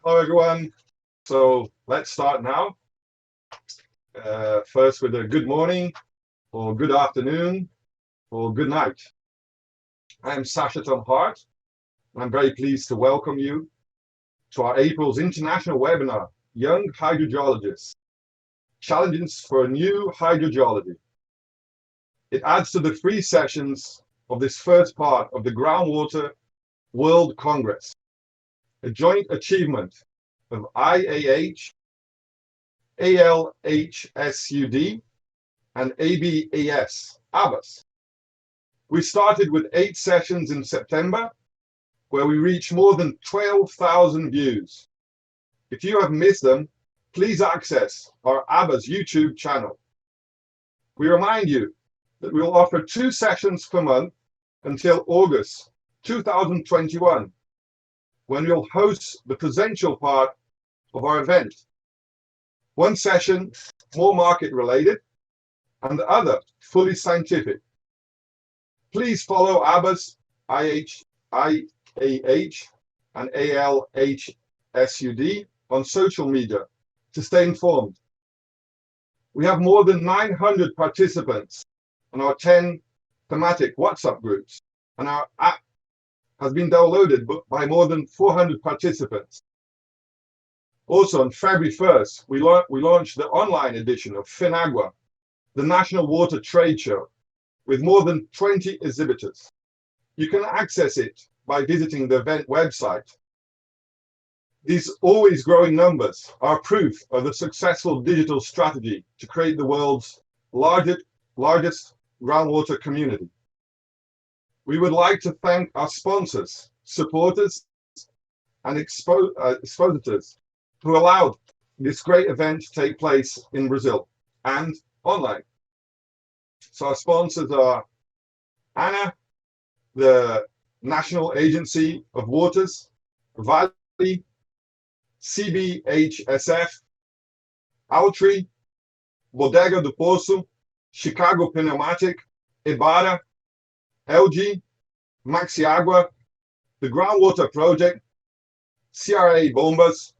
Hello, everyone. So let's start now. First with a good morning, or good afternoon, or good night. I am Sasha Hart, and I'm very pleased to welcome you to our April's international webinar, Young Hydrogeologists, Challenges for a New Hydrogeology. It adds to the 3 sessions of this first part of the Groundwater World Congress, a joint achievement of IAH, ALHSUD, and ABAS. We started with 8 sessions in September, where we reached more than 12,000 views. If you have missed them, please access our ABAS YouTube channel. We remind you that we will offer 2 sessions per month until August 2021, when we'll host the presential part of our event. 1 session more market related, and the other fully scientific. Please follow ABAS, IAH, and ALHSUD on social media to stay informed. We have more than 900 participants on our 10 thematic WhatsApp groups, and our app has been downloaded by more than 400 participants. Also, on February 1st, we launched the online edition of FinAgua, the National Water Trade Show, with more than 20 exhibitors. You can access it by visiting the event website. These always growing numbers are proof of the successful digital strategy to create the world's largest groundwater community. We would like to thank our sponsors, supporters, and expositors who allowed this great event to take place in Brazil and online. So our sponsors are ANA, the National Agency of Waters, Vale, CBHSF, Altri, Bodega do Poço, Chicago Pneumatic, Ebara, LG, Maxiagua, the Groundwater Project, CRA Bombas,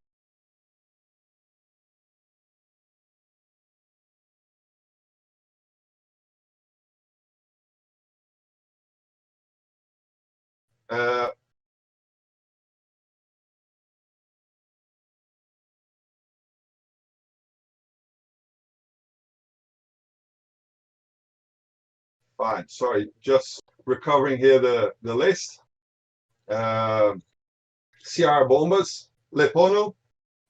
fine, sorry, just recovering here the list. CR Bombas, Lepono,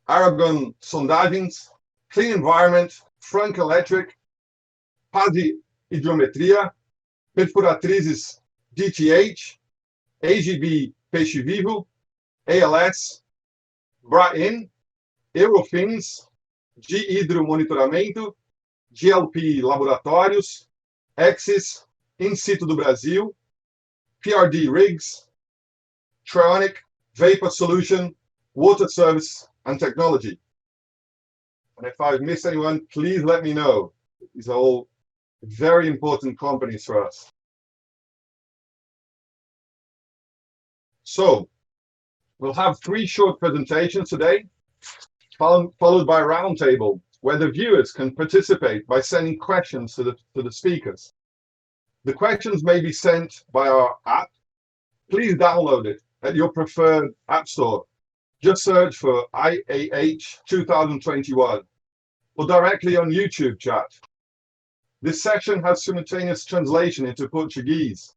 Aragon Sondagens, Clean Environment, Frank Electric, Pazzi Hidrometria, Perfuratrizes DTH, AGB Peixe Vivo, ALS, Brain, Eurofins, G-Hidro Monitoramento, GLP Laboratórios, Exis, In Situ do Brasil, PRD Rigs, Trionic, Vapor Solution, Water Service and Technology. And if I've missed anyone, please let me know. These are all very important companies for us. So we'll have 3 short presentations today, followed by a roundtable where the viewers can participate by sending questions to the speakers. The questions may be sent by our app. Please download it at your preferred app store. Just search for IAH 2021 or directly on YouTube chat. This session has simultaneous translation into Portuguese,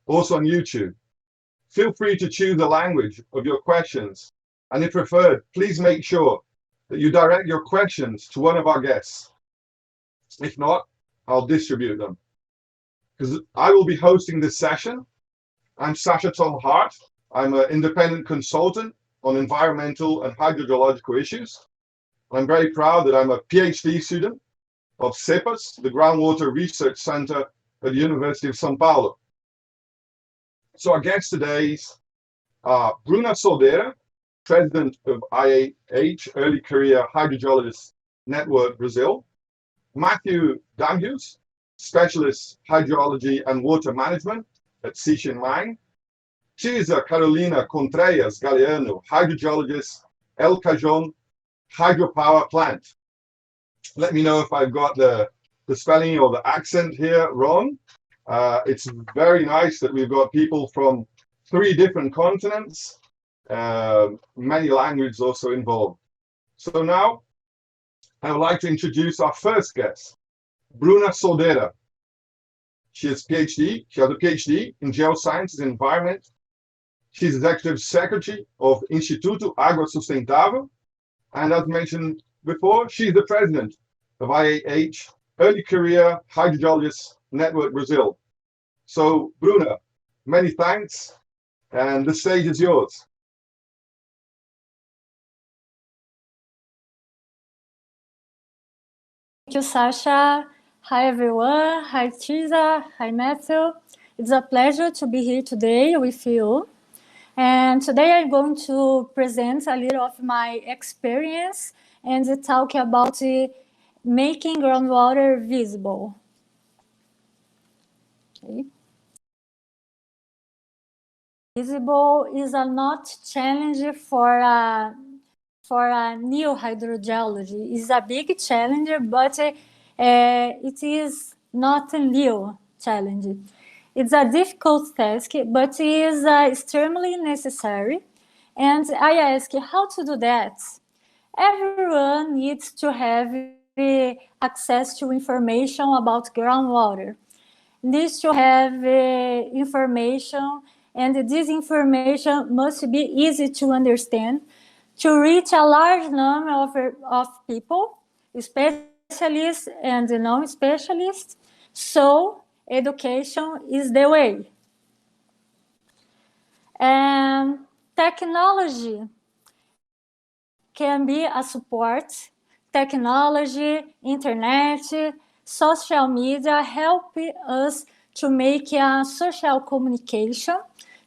also on YouTube. Feel free to choose the language of your questions, and if preferred, please make sure that you direct your questions to one of our guests. If not, I'll distribute them. Because I will be hosting this session. I'm Sasha Hart. I'm an independent consultant on environmental and hydrogeological issues. I'm very proud that I'm a PhD student of CEPAS, the Groundwater Research Center at the University of São Paulo. So our guests today are Bruna Soldera, President of IAH, Early Career Hydrogeologist Network Brazil, Matthew Damhuis, Specialist Hydrology and Water Management at Sishen Mine, Tirza Carolina Contreras Galeano, Hydrogeologist El Cajon hydropower plant. Let me know if I've got the spelling or the accent here wrong. It's very nice that we've got people from 3 different continents, many languages also involved. So now I would like to introduce our first guest, Bruna Soldera. She has a PhD in geosciences and environment. She's executive secretary of Instituto Água Sustentável, and as mentioned before, she's the president of IAH, Early Career Hydrogeologists Network Brazil. So, Bruna, many thanks, and the stage is yours. Thank you, Sasha. Hi, everyone. Hi, Tirza. Hi, Matthew. It's a pleasure to be here today with you. And today I'm going to present a little of my experience and talk about making groundwater visible. Okay. Visible is a not challenge for a new hydrogeology. It's a big challenge, but it is not a new challenge. It's a difficult task, but it is extremely necessary. And I ask, how to do that? Everyone needs to have access to information about groundwater. Needs to have information, and this information must be easy to understand to reach a large number of people, specialists and non-specialists. So education is the way. And technology can be a support. Technology, internet, social media help us to make a social communication,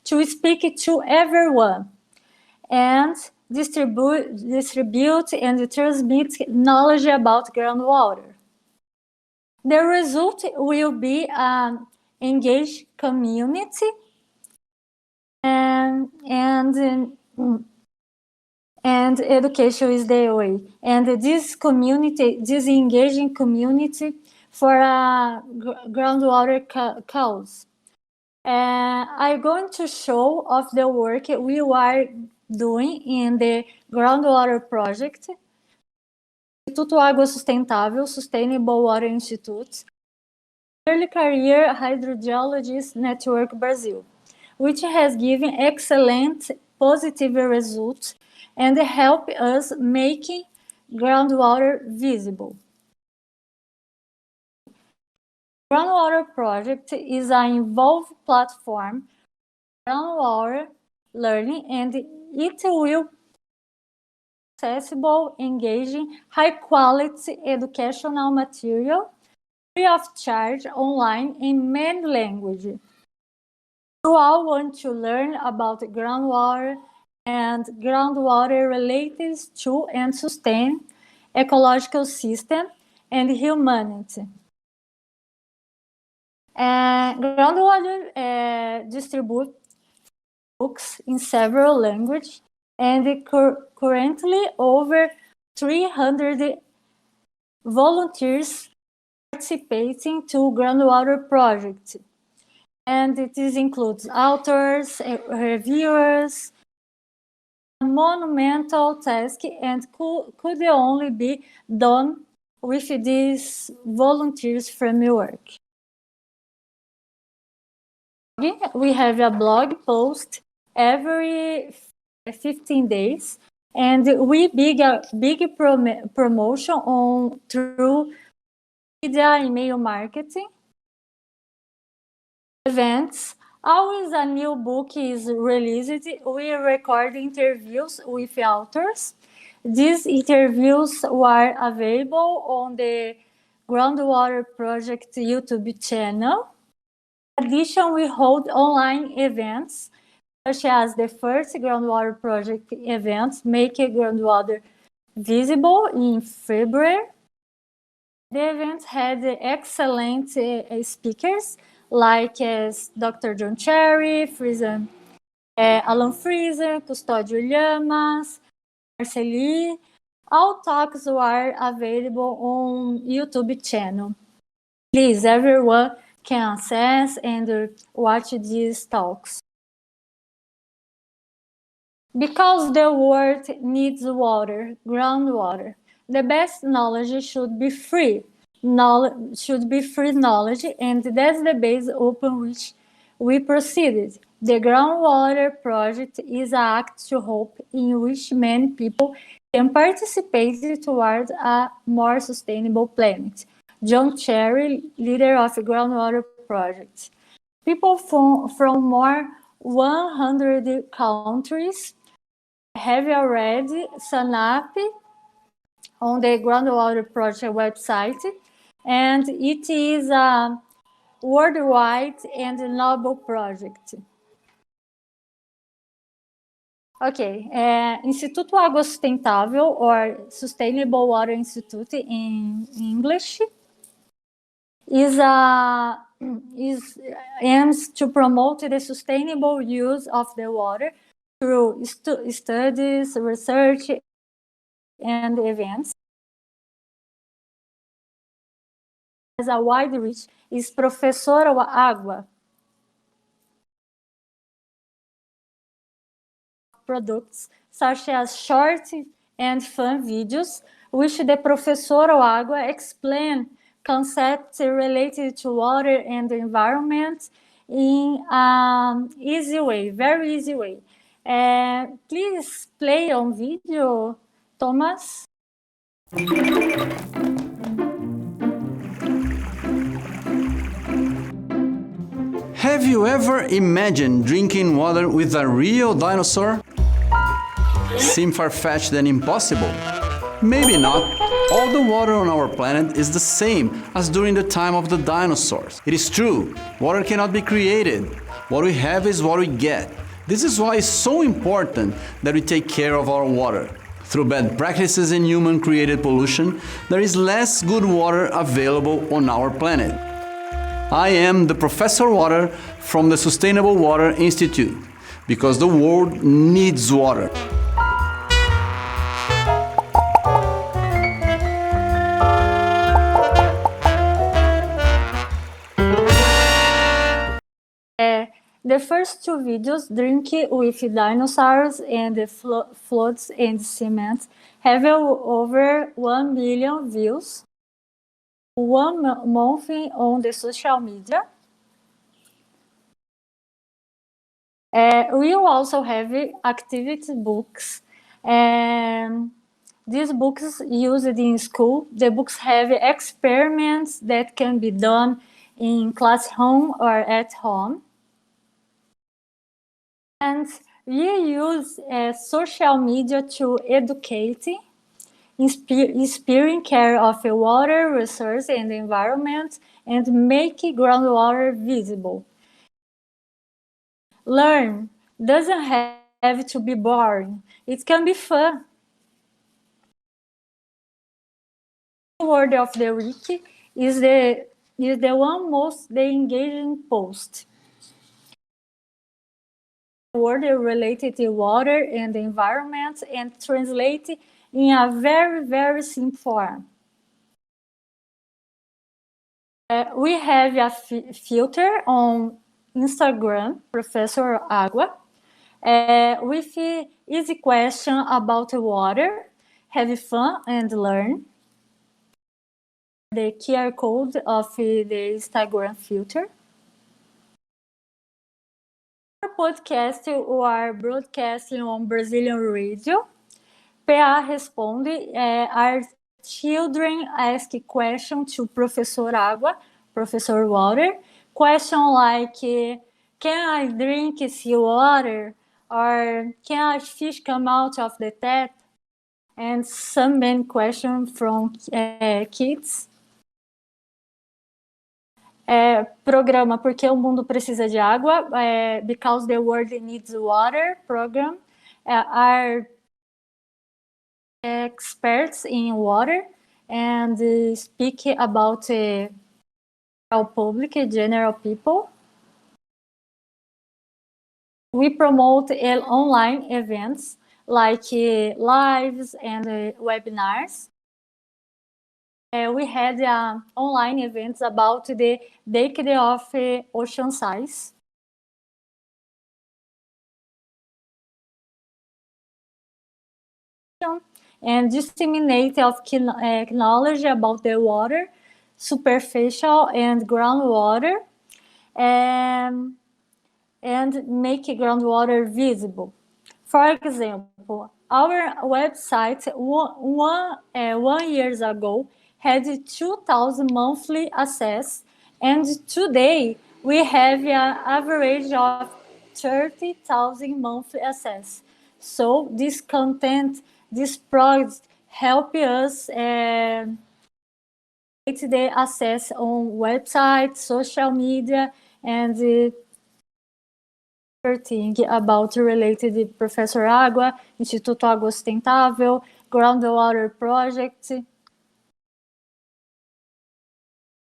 to speak to everyone, and distribute and transmit knowledge about groundwater. The result will be an engaged community and education is the way. And this community, this engaging community for a groundwater cause. I'm going to show off the work we are doing in the groundwater project, Instituto Água Sustentável, Sustainable Water Institute, Early Career Hydrogeologists Network Brazil, which has given excellent positive results and help us making groundwater visible. Groundwater project is an involved platform for groundwater learning, and it will be accessible, engaging, high-quality educational material free of charge online in many languages. You all want to learn about groundwater and groundwater related to and sustain ecological system and humanity. Groundwater distribute books in several languages, and currently over 300 volunteers participating to groundwater project. And it includes authors, reviewers, a monumental task, and could only be done with these volunteers framework. We have a blog post every 15 days, and we big promotion through media, email marketing, events. Always a new book is released. We record interviews with authors. These interviews were available on the Groundwater Project YouTube channel. In addition, we hold online events, such as the first Groundwater Project event, Make Groundwater Visible, in February. The event had excellent speakers, like Dr. John Cherry, Alan Fraser, Custódio Llamas, Marceli. All talks are available on YouTube channel. Please, everyone can access and watch these talks. Because the world needs water, groundwater, the best knowledge should be free. Knowledge should be free knowledge, and that's the base upon which we proceeded. The groundwater project is an act to hope in which many people can participate toward a more sustainable planet. John Cherry, leader of groundwater project. People from more 100 countries have already signed up on the groundwater project website, and it is a worldwide and noble project. Okay, Instituto Água Sustentável, or Sustainable Water Institute in English, aims to promote the sustainable use of the water through studies, research, and events. As a wide reach is Professor Água. Products such as short and fun videos, which the Professor Água explain concepts related to water and the environment in an easy way, very easy way. Please play on video, Thomas. Have you ever imagined drinking water with a real dinosaur? Seem far-fetched and impossible? Maybe not. All the water on our planet is the same as during the time of the dinosaurs. It is true, water cannot be created. What we have is what we get. This is why it's so important that we take care of our water. Through bad practices and human-created pollution, there is less good water available on our planet. I am the Professor Water from the Sustainable Water Institute, because the world needs water. The first two videos, Drink with Dinosaurs and the Floods and Cement, have over 1 million views. 1 month on the social media. We also have activity books. These books used in school. The books have experiments that can be done in classroom or at home. And we use social media to educate, inspiring care of the water, resource, and the environment, and make groundwater visible. Learn doesn't have to be boring. It can be fun. The word of the week is the one most engaging post. Word related to water and the environment and translate in a very, very simple form. We have a filter on Instagram, Professor Água, with easy question about water, have fun and learn. The QR code of the Instagram filter. Our podcast or broadcasting on Brazilian radio. PA Responde, our children ask questions to Professor Água, Professor Water. Question like, can I drink sea water? Or can a fish come out of the tap? And some main questions from kids. Programa Porque o Mundo Precisa de Água, Because the World Needs Water program. Our experts in water and speak about public, general people. We promote online events like lives and webinars. We had online events about the decade of ocean size. And disseminate of knowledge about the water, superficial and groundwater, and make groundwater visible. For example, our website one years ago had 2,000 monthly access, and today we have an average of 30,000 monthly access. So this content, this product help us the access on websites, social media, and thing about related to Professor Água, Instituto Água Sustentável, Groundwater Project,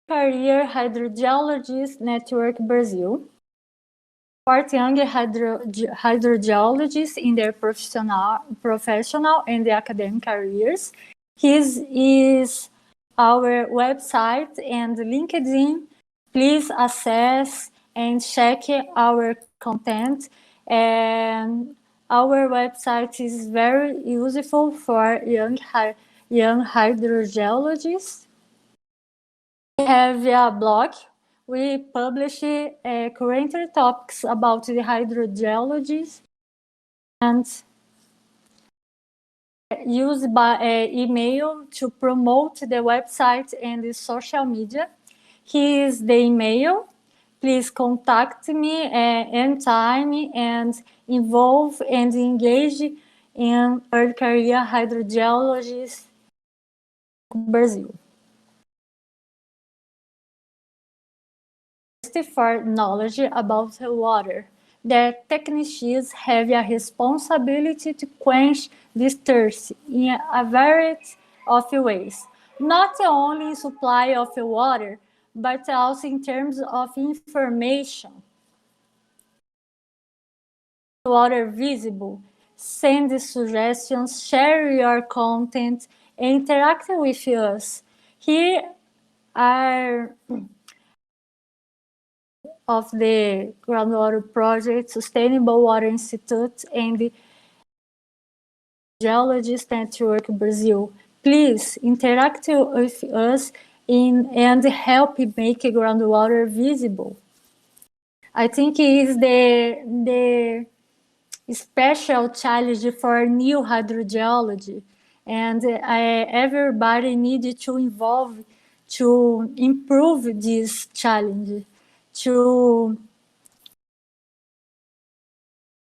Career Hydrogeologist Network Brazil, support young hydrogeologists in their professional and academic careers. His is our website and LinkedIn. Please access and check our content. And our website is very useful for young hydrogeologists. We have a blog. We publish current topics about the hydrogeology and use by email to promote the website and the social media. Here's the email. Please contact me anytime and involve and engage in third career hydrogeologists Brazil. For knowledge about the water, the technicians have a responsibility to quench this thirst in a variety of ways, not only in supply of water, but also in terms of information. Water visible, send suggestions, share your content, interact with us. Here are of the Groundwater Project, Sustainable Water Institute, and the Geologist Network Brazil. Please interact with us and help make groundwater visible. I think it is the special challenge for new hydrogeology, and everybody needs to involve to improve this challenge. To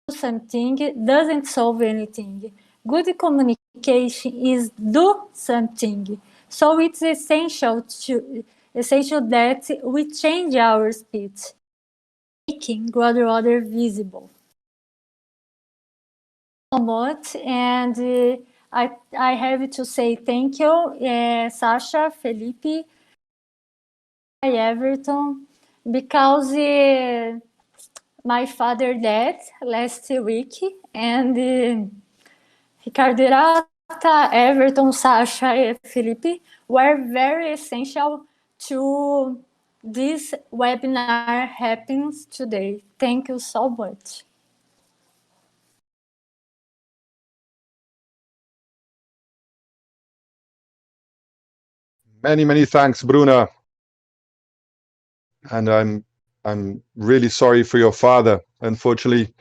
do something doesn't solve anything. Good communication is do something. So it's essential that we change our speech, making groundwater visible. So much, and I have to say thank you, Sasha, Felipe, Everton, because my father died last week, and Ricardo Irata, Everton, Sasha, and Felipe were very essential to this webinar happens today. Thank you so much. Many thanks, Bruna. And I'm really sorry for your father. Unfortunately,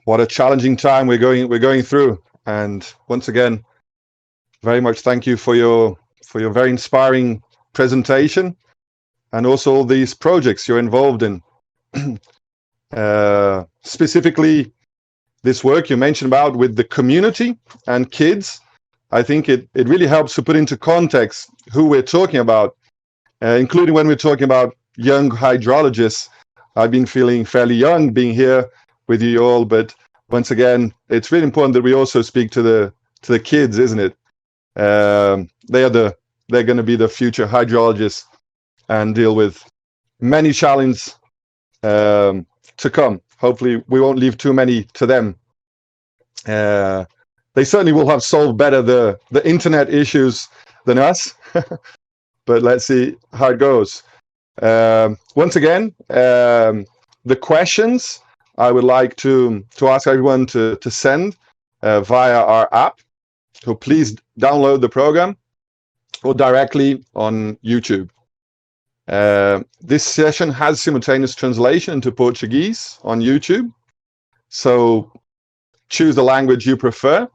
what a challenging time we're going through. And once again, very much thank you for your very inspiring presentation, and also all these projects you're involved in. Specifically, this work you mentioned about with the community and kids. I think it really helps to put into context who we're talking about, including when we're talking about young hydrologists. I've been feeling fairly young being here with you all, but once again, it's really important that we also speak to the kids, isn't it? They're going to be the future hydrologists and deal with many challenges to come. Hopefully, we won't leave too many to them. They certainly will have solved better the internet issues than us, but let's see how it goes. Once again, the questions I would like to ask everyone to send via our app. So please download the program or directly on YouTube. This session has simultaneous translation into Portuguese on YouTube. So choose the language you prefer.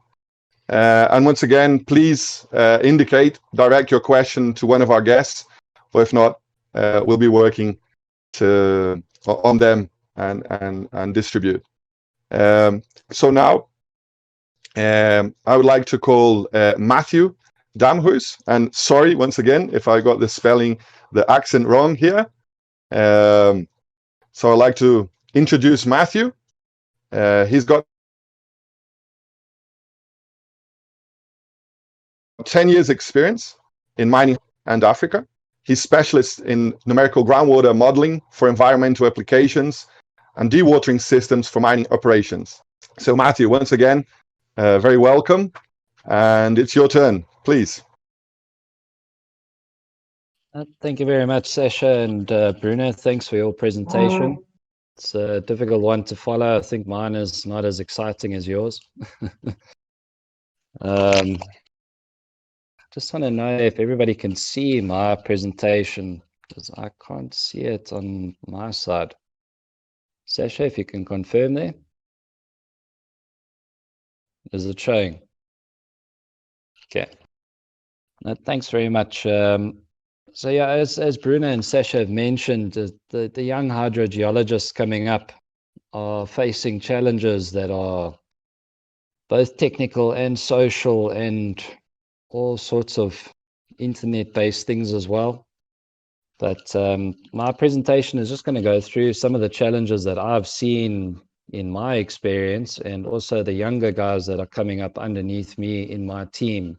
And once again, please direct your question to one of our guests, or if not, we'll be working on them and distribute. So now, I would like to call Matthew Damhuis, and sorry once again if I got the accent wrong here. So I'd like to introduce Matthew. He's got 10 years experience in mining and Africa. He's specialist in numerical groundwater modeling for environmental applications and dewatering systems for mining operations. So Matthew, once again, very welcome, and it's your turn, please. Thank you very much, Sasha and Bruna. Thanks for your presentation. It's a difficult one to follow. I think mine is not as exciting as yours. Just want to know if everybody can see my presentation, because I can't see it on my side. Sasha, if you can confirm there. Is it showing? Okay. No, thanks very much. So yeah, as Bruna and Sasha have mentioned, the young hydrogeologists coming up are facing challenges that are both technical and social and all sorts of internet-based things as well. But my presentation is just going to go through some of the challenges that I've seen in my experience, and also the younger guys that are coming up underneath me in my team.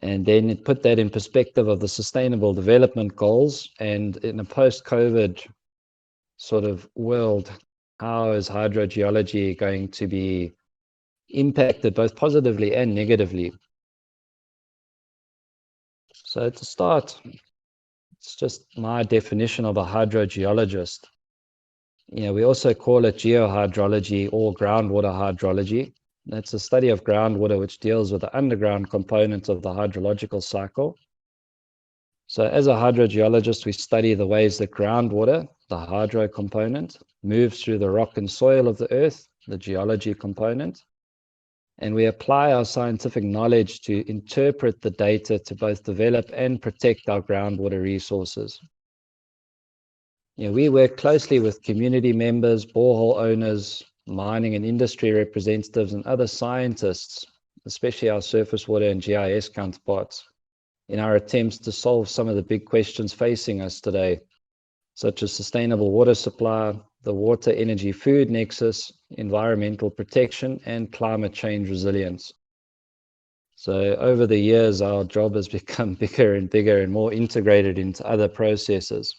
And then put that in perspective of the Sustainable Development Goals, and in a post-COVID sort of world, how is hydrogeology going to be impacted both positively and negatively? So to start, it's just my definition of a hydrogeologist. You know, we also call it geohydrology or groundwater hydrology. That's a study of groundwater which deals with the underground components of the hydrological cycle. So as a hydrogeologist, we study the ways that groundwater, the hydro component, moves through the rock and soil of the earth, the geology component. And we apply our scientific knowledge to interpret the data to both develop and protect our groundwater resources. You know, we work closely with community members, borehole owners, mining and industry representatives, and other scientists, especially our surface water and GIS counterparts, in our attempts to solve some of the big questions facing us today, such as sustainable water supply, the water, energy, food nexus, environmental protection, and climate change resilience. So over the years, our job has become bigger and bigger and more integrated into other processes.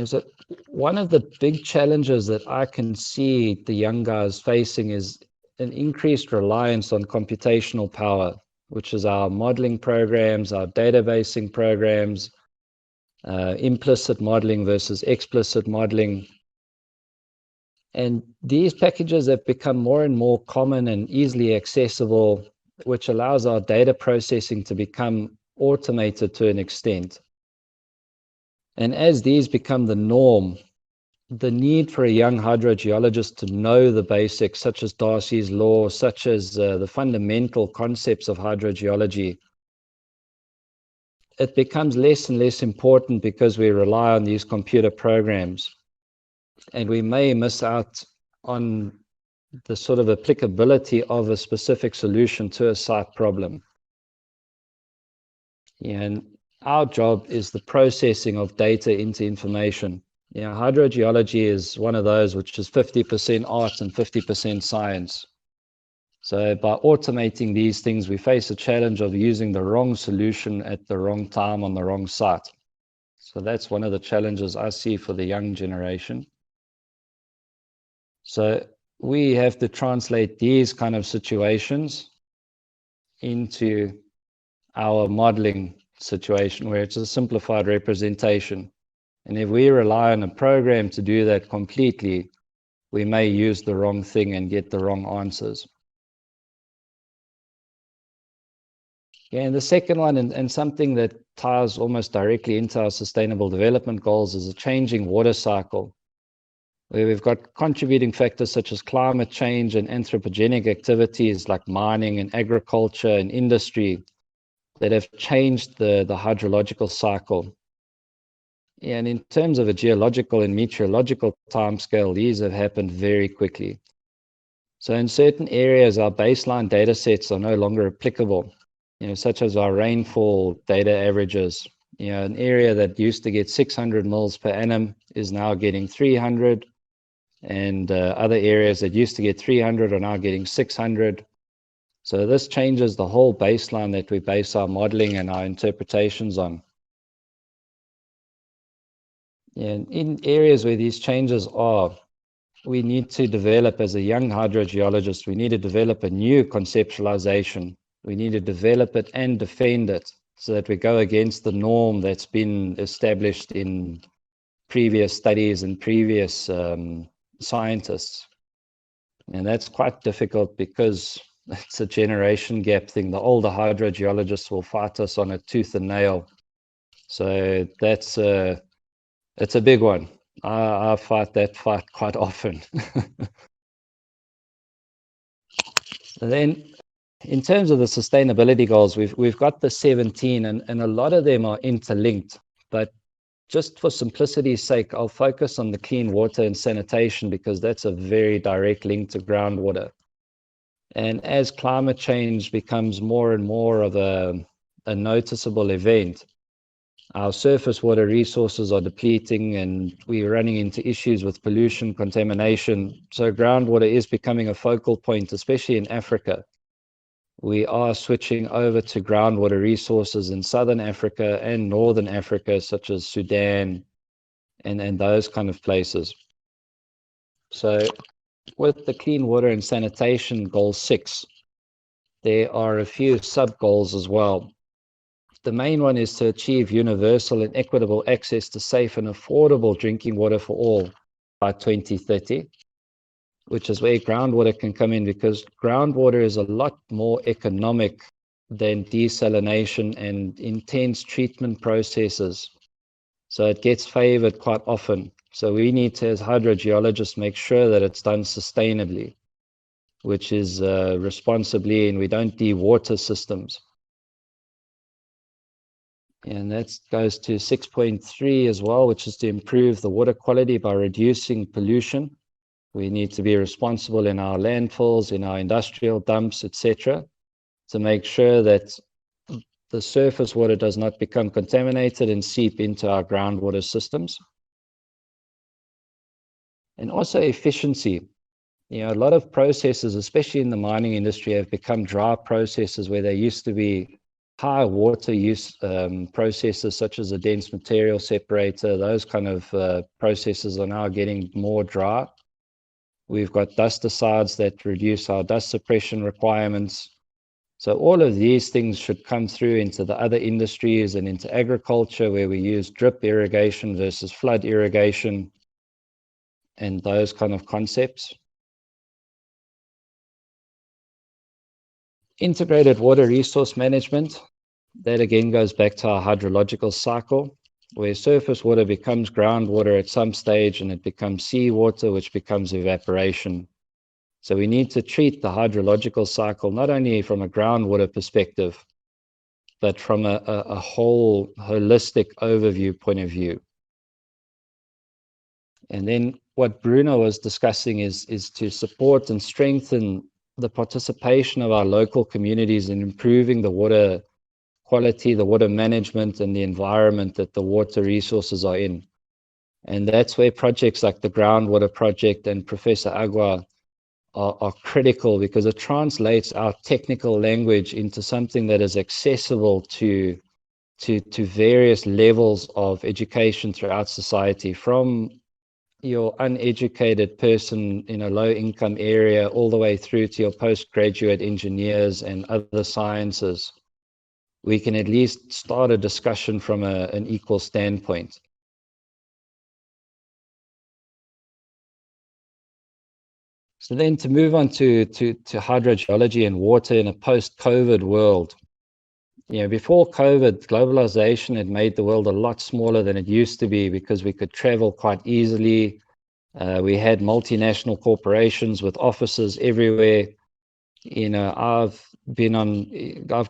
So one of the big challenges that I can see the young guys facing is an increased reliance on computational power, which is our modeling programs, our databasing programs, implicit modeling versus explicit modeling. And these packages have become more and more common and easily accessible, which allows our data processing to become automated to an extent. And as these become the norm, the need for a young hydrogeologist to know the basics, such as Darcy's law, such as the fundamental concepts of hydrogeology, it becomes less and less important because we rely on these computer programs. And we may miss out on the sort of applicability of a specific solution to a site problem. And our job is the processing of data into information. Hydrogeology is one of those which is 50% art and 50% science. So by automating these things, we face a challenge of using the wrong solution at the wrong time on the wrong site. So that's one of the challenges I see for the young generation. So we have to translate these kind of situations into our modeling situation where it's a simplified representation. And if we rely on a program to do that completely, we may use the wrong thing and get the wrong answers. Yeah, and the second one, and something that ties almost directly into our sustainable development goals, is a changing water cycle, where we've got contributing factors such as climate change and anthropogenic activities like mining and agriculture and industry that have changed the hydrological cycle. Yeah, and in terms of a geological and meteorological timescale, these have happened very quickly. So in certain areas, our baseline data sets are no longer applicable, such as our rainfall data averages. An area that used to get 600 mils per annum is now getting 300, and other areas that used to get 300 are now getting 600. So this changes the whole baseline that we base our modeling and our interpretations on. And in areas where these changes are, we need to develop, as a young hydrogeologist, we need to develop a new conceptualization. We need to develop it and defend it so that we go against the norm that's been established in previous studies and previous scientists. And that's quite difficult because it's a generation gap thing. The older hydrogeologists will fight us on a tooth and nail. So it's a big one. I fight that fight quite often. And then in terms of the sustainability goals, we've got the 17, and a lot of them are interlinked. But just for simplicity's sake, I'll focus on the clean water and sanitation because that's a very direct link to groundwater. And as climate change becomes more and more of a noticeable event, our surface water resources are depleting and we're running into issues with pollution, contamination. So groundwater is becoming a focal point, especially in Africa. We are switching over to groundwater resources in Southern Africa and Northern Africa, such as Sudan and those kind of places. So with the clean water and sanitation goal 6, there are a few sub-goals as well. The main one is to achieve universal and equitable access to safe and affordable drinking water for all by 2030, which is where groundwater can come in, because groundwater is a lot more economic than desalination and intense treatment processes. So it gets favored quite often. So we need to, as hydrogeologists, make sure that it's done sustainably, which is responsibly, and we don't de-water systems. And that goes to 6.3 as well, which is to improve the water quality by reducing pollution. We need to be responsible in our landfills, in our industrial dumps, etc., to make sure that the surface water does not become contaminated and seep into our groundwater systems. And also efficiency. A lot of processes, especially in the mining industry, have become dry processes where there used to be high water use processes such as a dense material separator. Those kind of processes are now getting more dry. We've got dusticides that reduce our dust suppression requirements. So all of these things should come through into the other industries and into agriculture, where we use drip irrigation versus flood irrigation and those kind of concepts. Integrated water resource management, that again goes back to our hydrological cycle, where surface water becomes groundwater at some stage and it becomes seawater, which becomes evaporation. So we need to treat the hydrological cycle not only from a groundwater perspective, but from a whole holistic overview point of view. And then what Bruna was discussing is to support and strengthen the participation of our local communities in improving the water quality, the water management, and the environment that the water resources are in. And that's where projects like the Groundwater Project and Professor Agua are critical, because it translates our technical language into something that is accessible to various levels of education throughout society, from your uneducated person in a low income area all the way through to your postgraduate engineers and other sciences, we can at least start a discussion from an equal standpoint. So then to move on to hydrogeology and water in a post-COVID world. Before COVID, globalization had made the world a lot smaller than it used to be because we could travel quite easily. We had multinational corporations with offices everywhere. I've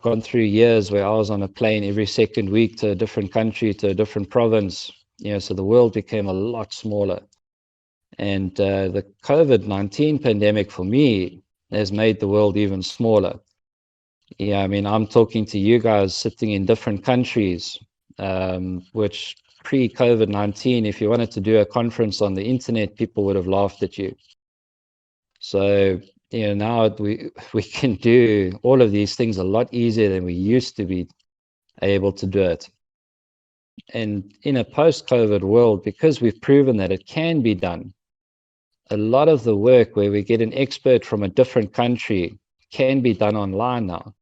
gone through years where I was on a plane every second week to a different country, to a different province. So the world became a lot smaller. And the COVID-19 pandemic for me has made the world even smaller. I'm talking to you guys sitting in different countries, which pre-COVID-19, if you wanted to do a conference on the internet, people would have laughed at you. So, now we can do all of these things a lot easier than we used to be able to do it. And in a post-COVID world, because we've proven that it can be done, a lot of the work where we get an expert from a different country can be done online now.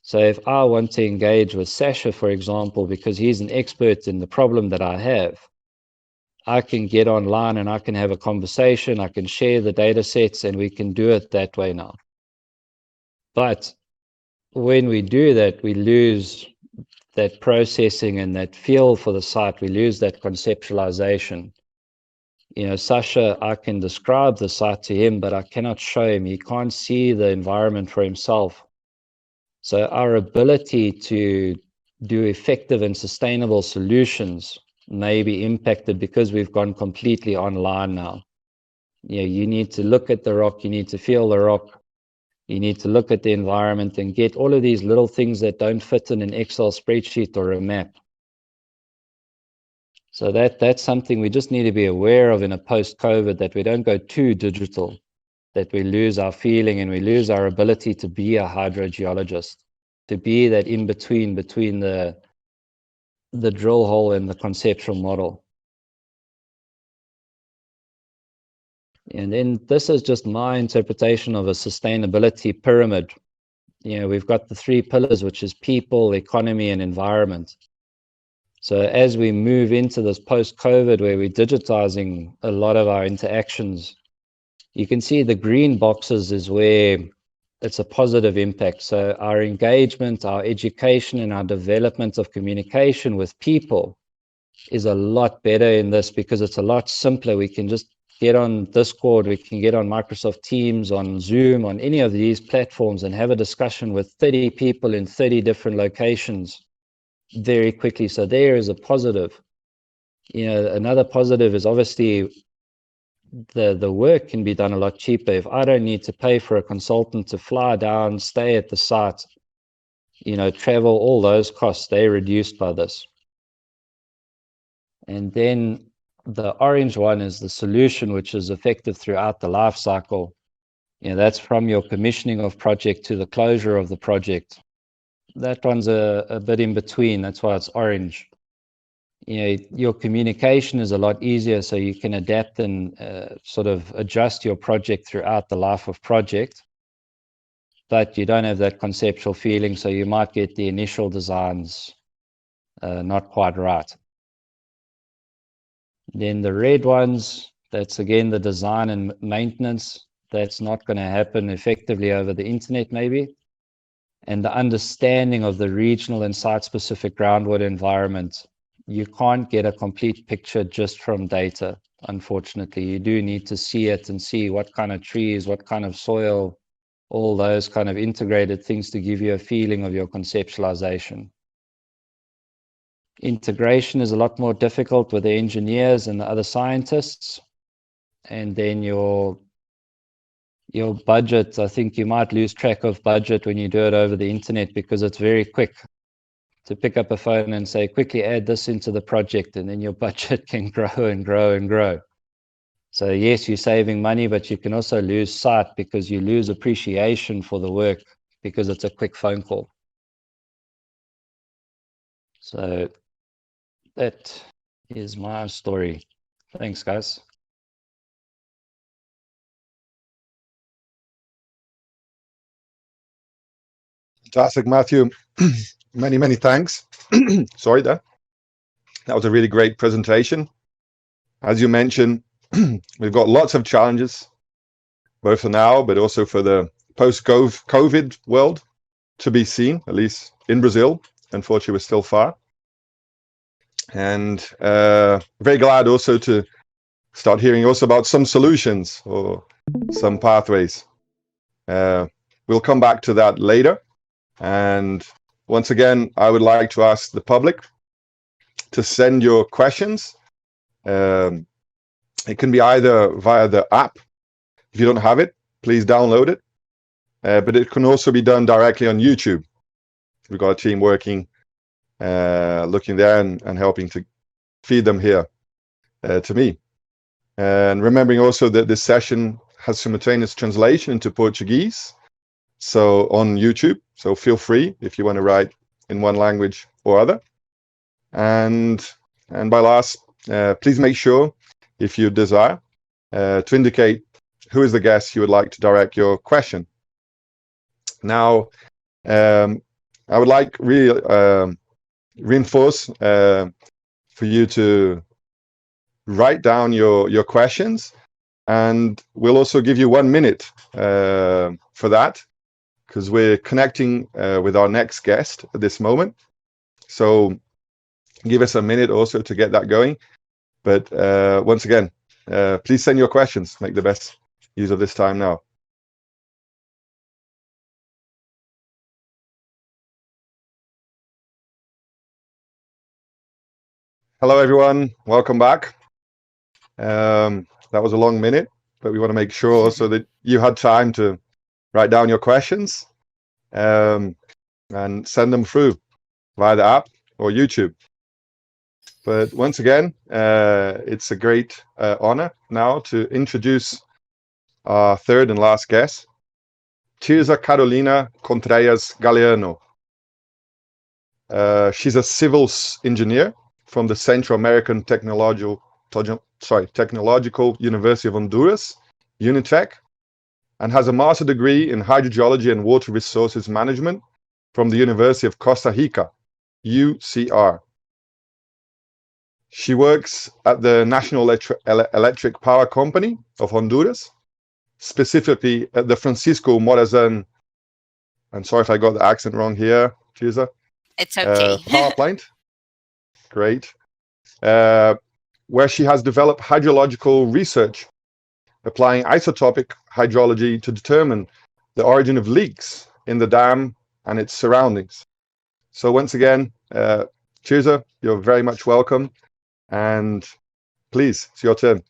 So if I want to engage with Sasha, for example, because he's an expert in the problem that I have, I can get online and I can have a conversation, I can share the data sets, and we can do it that way now. But when we do that, we lose that processing and that feel for the site, we lose that conceptualization. Sasha, I can describe the site to him, but I cannot show him. He can't see the environment for himself. So our ability to do effective and sustainable solutions may be impacted because we've gone completely online now. You need to look at the rock, you need to feel the rock, you need to look at the environment and get all of these little things that don't fit in an Excel spreadsheet or a map. So that's something we just need to be aware of in a post-COVID, that we don't go too digital, that we lose our feeling and we lose our ability to be a hydrogeologist, to be that in-between between the drill hole and the conceptual model. And then this is just my interpretation of a sustainability pyramid. We've got the 3 pillars, which is people, economy, and environment. So as we move into this post-COVID where we're digitizing a lot of our interactions, you can see the green boxes is where it's a positive impact. So our engagement, our education, and our development of communication with people is a lot better in this because it's a lot simpler. We can just get on Discord, we can get on Microsoft Teams, on Zoom, on any of these platforms and have a discussion with 30 people in 30 different locations very quickly. So there is a positive. Another positive is obviously the work can be done a lot cheaper. If I don't need to pay for a consultant to fly down, stay at the site, travel, all those costs, they're reduced by this. And then the orange one is the solution, which is effective throughout the life cycle. That's from your commissioning of project to the closure of the project. That one's a bit in between. That's why it's orange. Your communication is a lot easier, so you can adapt and sort of adjust your project throughout the life of project. But you don't have that conceptual feeling, so you might get the initial designs not quite right. Then the red ones, that's again the design and maintenance. That's not going to happen effectively over the internet maybe. And the understanding of the regional and site-specific groundwater environment. You can't get a complete picture just from data, unfortunately. You do need to see it and see what kind of trees, what kind of soil, all those kind of integrated things to give you a feeling of your conceptualization. Integration is a lot more difficult with the engineers and the other scientists. And then your budget, I think you might lose track of budget when you do it over the internet because it's very quick to pick up a phone and say, quickly add this into the project, and then your budget can grow and grow and grow. So yes, you're saving money, but you can also lose sight because you lose appreciation for the work because it's a quick phone call. So that is my story. Thanks, guys. Fantastic, Matthew. Many thanks. Sorry, that was a really great presentation. As you mentioned, we've got lots of challenges, both for now, but also for the post-COVID world to be seen, at least in Brazil. Unfortunately, we're still far. And very glad also to start hearing also about some solutions or some pathways. We'll come back to that later. And once again, I would like to ask the public to send your questions. It can be either via the app. If you don't have it, please download it. But it can also be done directly on YouTube. We've got a team working, looking there and helping to feed them here to me. And remembering also that this session has simultaneous translation into Portuguese, so on YouTube. So feel free if you want to write in one language or other. And by last, please make sure, if you desire, to indicate who is the guest you would like to direct your question. Now, I would like really reinforce for you to write down your questions, and we'll also give you 1 minute for that, because we're connecting with our next guest at this moment. So give us a minute also to get that going. But once again, please send your questions. Make the best use of this time now. Hello, everyone. Welcome back. That was a long minute, but we want to make sure also that you had time to write down your questions and send them through via the app or YouTube. But once again, it's a great honor now to introduce our third and last guest, Tirza Carolina Contreras Galeano. She's a civil engineer from the Central American Technological University of Honduras, UNITEC, and has a master's degree in hydrogeology and water resources management from the University of Costa Rica, UCR. She works at the National Electric Power Company of Honduras, specifically at the Francisco Morazan, I'm sorry if I got the accent wrong here, Tirza. It's okay. Power plant. Great. Where she has developed hydrological research, applying isotopic hydrology to determine the origin of leaks in the dam and its surroundings. So once again, Tirza, you're very much welcome. And please, it's your turn.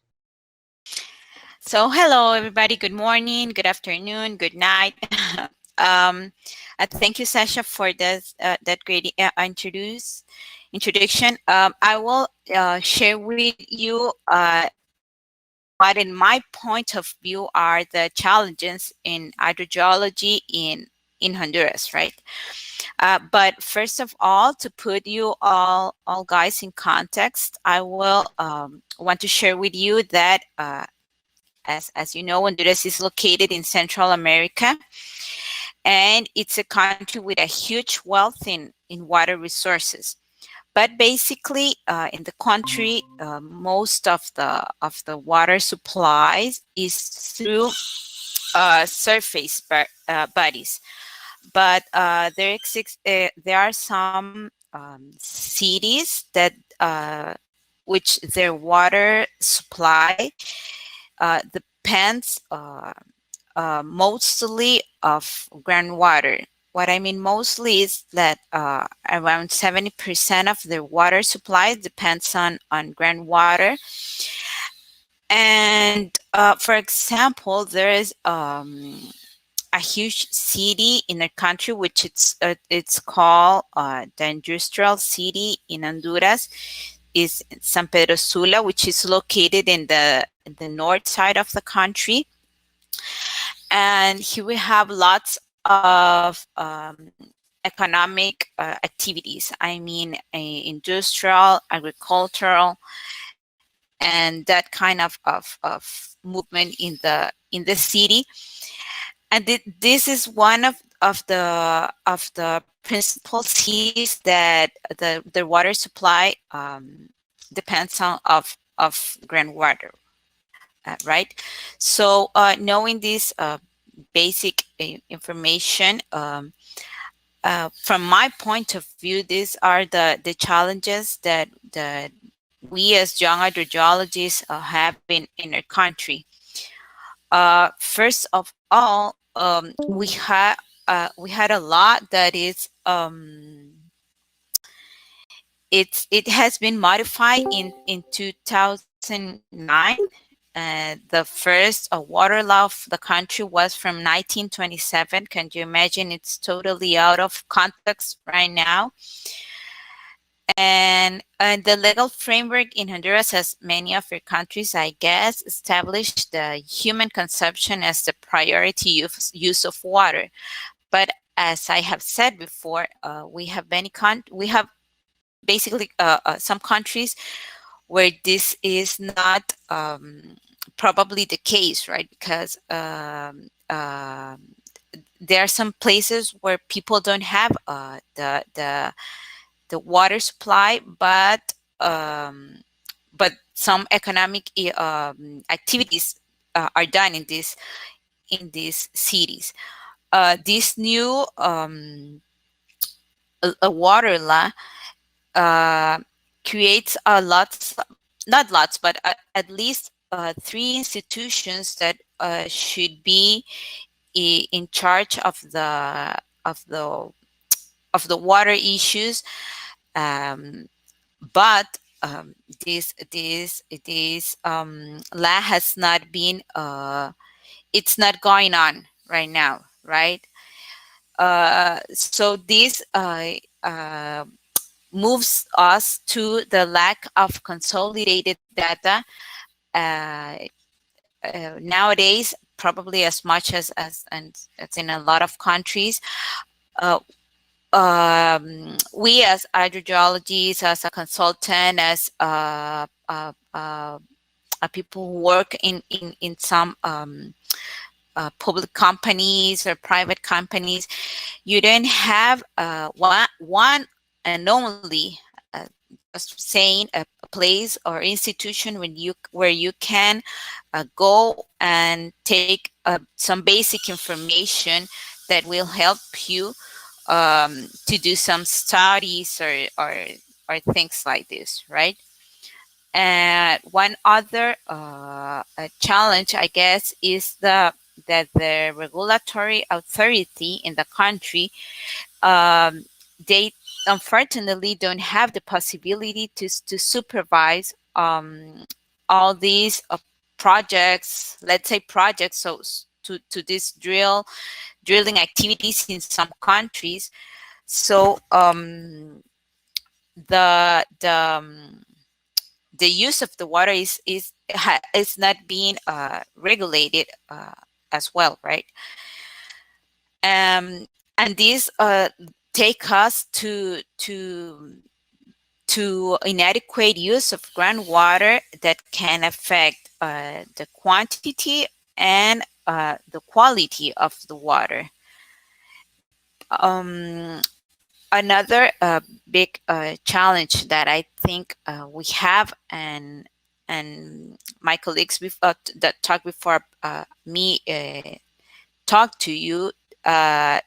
So hello, everybody. Good morning, good afternoon, good night. Thank you, Sasha, for this, that great introduction. I will share with you what, in my point of view, are the challenges in hydrogeology in Honduras, right? But first of all, to put you all guys in context, I will want to share with you that as you know, Honduras is located in Central America, and it's a country with a huge wealth in water resources. But basically, in the country, most of the water supplies is through surface bodies. But there are some cities that which their water supply depends mostly of groundwater. What I mean mostly is that around 70% of their water supply depends on groundwater. And for example, there is a huge city in a country which it's called the industrial city in Honduras is San Pedro Sula, which is located in the north side of the country. And here we have lots of economic activities. I mean, industrial, agricultural, and that kind of movement in the city. And this is one of the principal cities that the water supply depends on of groundwater, right? So knowing this basic information, from my point of view, these are the challenges that we as young hydrogeologists have in our country. First of all, we had a law that is it has been modified in 2009. The first water law of the country was from 1927. Can you imagine? It's totally out of context right now. And the legal framework in Honduras, as many of your countries, I guess, established the human consumption as the priority use of water. But as I have said before, we have basically some countries where this is not probably the case, right? Because there are some places where people don't have the water supply, but some economic activities are done in these cities. This new a water law creates not lots, but at least 3 institutions that should be in charge of the water issues. But this law has not been it's not going on right now, right? So this moves us to the lack of consolidated data nowadays, probably as much as in a lot of countries. We as hydrogeologists, as a consultant, as people who work in some public companies or private companies, you don't have one and only, just saying, a place or institution where you can go and take some basic information that will help you to do some studies or things like this, right? And one other challenge, I guess, is that the regulatory authority in the country, they unfortunately don't have the possibility to supervise all these projects, let's say projects, so to this drilling activities in some countries. So the use of the water is not being regulated as well, right? And these take us to inadequate use of groundwater that can affect the quantity and the quality of the water. Another big challenge that I think we have, and my colleagues that talked before me talk to you, they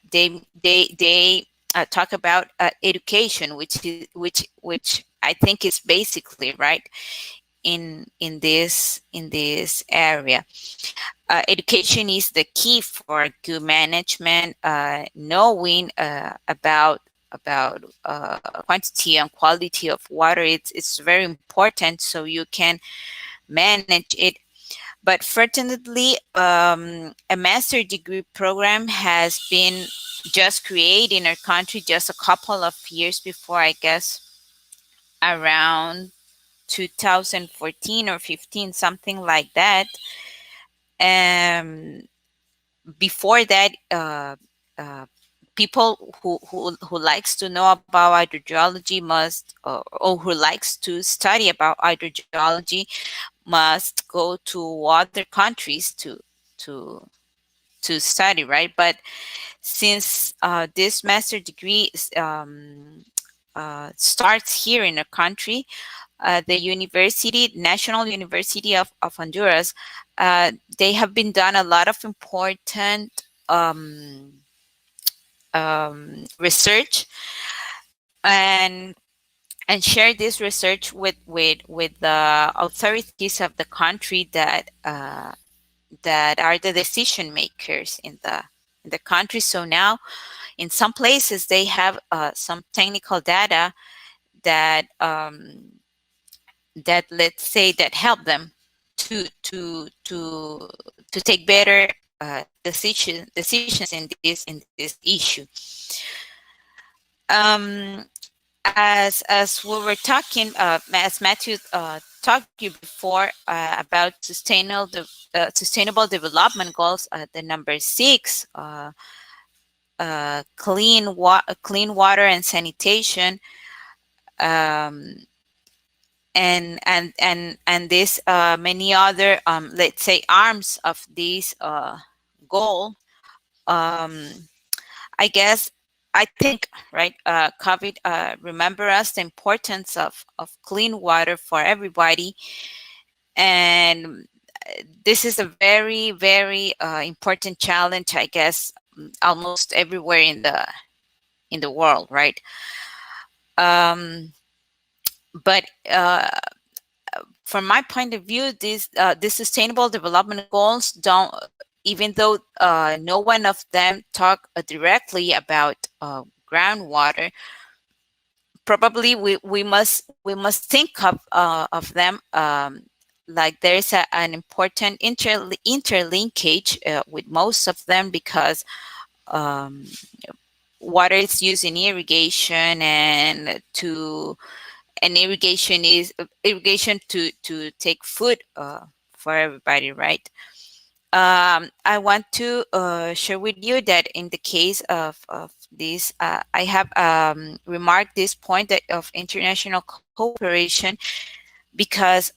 talk about education, which I think is basically right in this area. Education is the key for good management. Knowing about quantity and quality of water, it's very important, so you can manage it. But fortunately, a master degree program has been just created in our country just a couple of years before, I guess, around 2014 or 15, something like that. Before that, people who likes to know about hydrogeology must, or who likes to study about hydrogeology, must go to other countries to to study, right? But since this master degree starts here in the country, the university, National University of Honduras, they have been done a lot of important research and share this research with the authorities of the country that that are the decision makers in the country. So now, in some places, they have some technical data that that, let's say, that help them to take better decisions in this issue. As we were talking, as Matthew talked to you before about sustainable development goals, the number 6, clean water and sanitation, and this many other let's say arms of this goal. I think, right, COVID remember us the importance of clean water for everybody, and this is a very, very important challenge, I guess, almost everywhere in the world, right? But from my point of view, these sustainable development goals don't, even though no one of them talk directly about groundwater, probably we must think of them like there's an important interlinkage with most of them, because water is used in irrigation, and irrigation is to take food for everybody, right? I want to share with you that in the case of this, I have remarked this point of international cooperation, because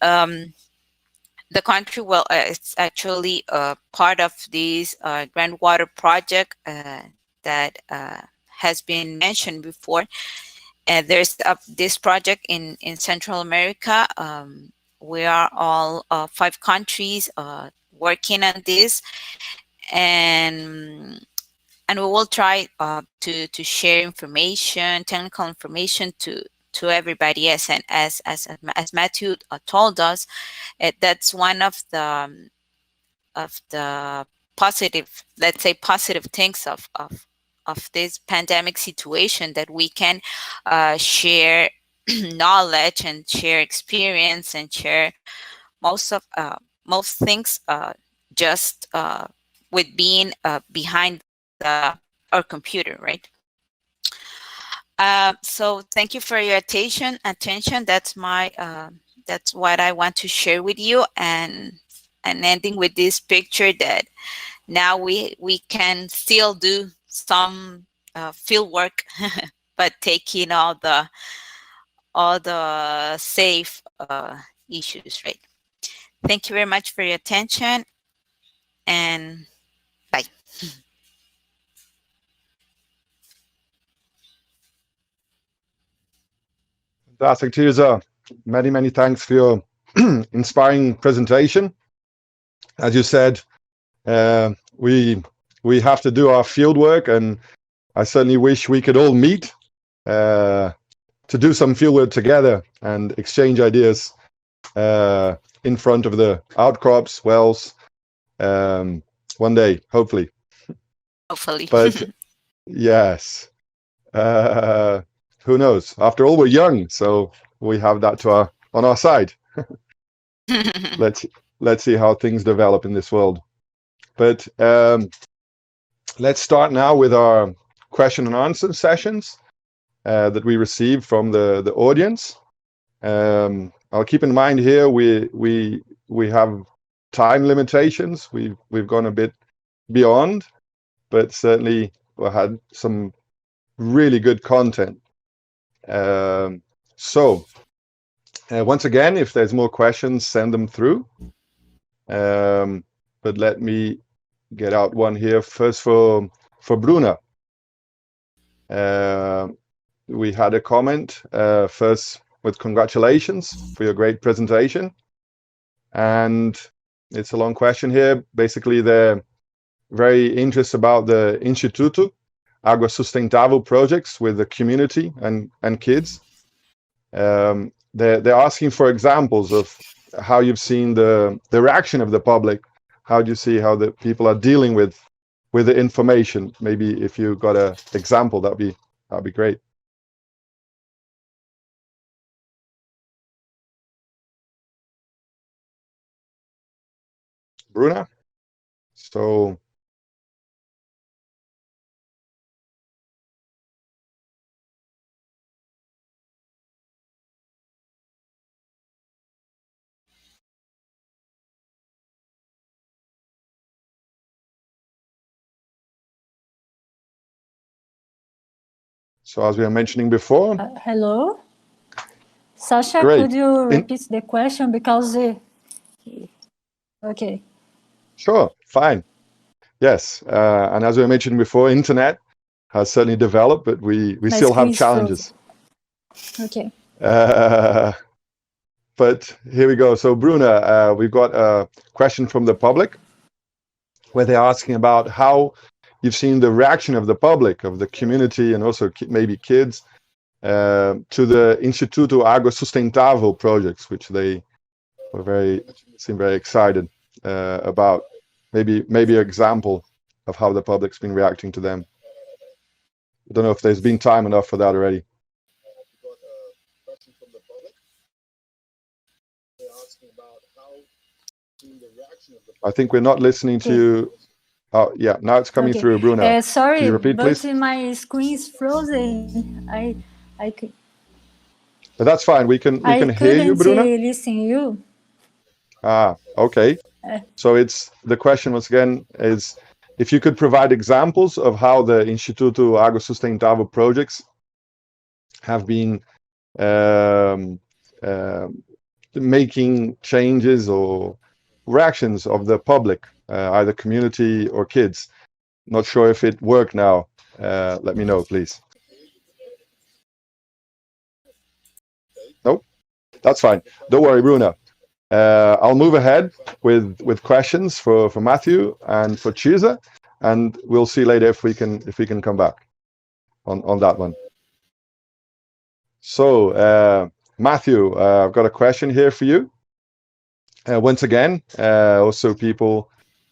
the country, well, it's actually part of this groundwater project that has been mentioned before. There's this project in Central America. We are all 5 countries working on this, and we will try to share information, technical information to everybody. Yes, and as Matthew told us, that's one of the positive, let's say, positive things of this pandemic situation, that we can share knowledge and share experience and share most things just with being behind our computer, right? So thank you for your attention. That's my that's what I want to share with you, and ending with this picture that now we can still do some field work, but taking all the safe issues, right? Thank you very much for your attention, and bye. Fantastic, Tirza. Many, many thanks for your inspiring presentation. As you said, we have to do our field work, and I certainly wish we could all meet to do some field work together and exchange ideas in front of the outcrops, wells, one day, hopefully. Hopefully. But yes, who knows? After all, we're young, so we have that on our side. Let's see how things develop in this world. But let's start now with our question and answer sessions that we received from the audience. I'll keep in mind here we have time limitations. We've gone a bit beyond, but certainly we had some really good content. So once again, if there's more questions, send them through. But let me get out one here first for Bruna. We had a comment first with congratulations for your great presentation, and it's a long question here. Basically, they're very interested about the Instituto Água Sustentável projects with the community and kids. They're asking for examples of how you've seen the reaction of the public. How do you see how the people are dealing with the information? Maybe if you got an example, that'd be great. Bruna? So as we were mentioning before. Hello? Sasha, Great. could you repeat the question because okay. Sure, fine. Yes, and as we mentioned before, internet has certainly developed, but we still have challenges. Okay. But here we go. So Bruna, we've got a question from the public where they're asking about how you've seen the reaction of the public, of the community, and also maybe kids to the Instituto Água Sustentável projects, which they seem very excited about. Maybe an example of how the public's been reacting to them. I don't know if there's been time enough for that already. I think we're not listening to you. Oh, yeah, now it's coming through, Bruna. Sorry, can you repeat, but please? my screen is frozen. I could. But that's fine. We can hear you, Bruna. I couldn't listen you. Ah, okay. So the question once again is if you could provide examples of how the Instituto Água Sustentável projects have been making changes or reactions of the public, either community or kids. Not sure if it worked now. Let me know, please. Nope, that's fine. Don't worry, Bruna. I'll move ahead with questions for Matthew and for Tirza, and we'll see later if we can come back on that one. So Matthew, I've got a question here for you. Once again, also people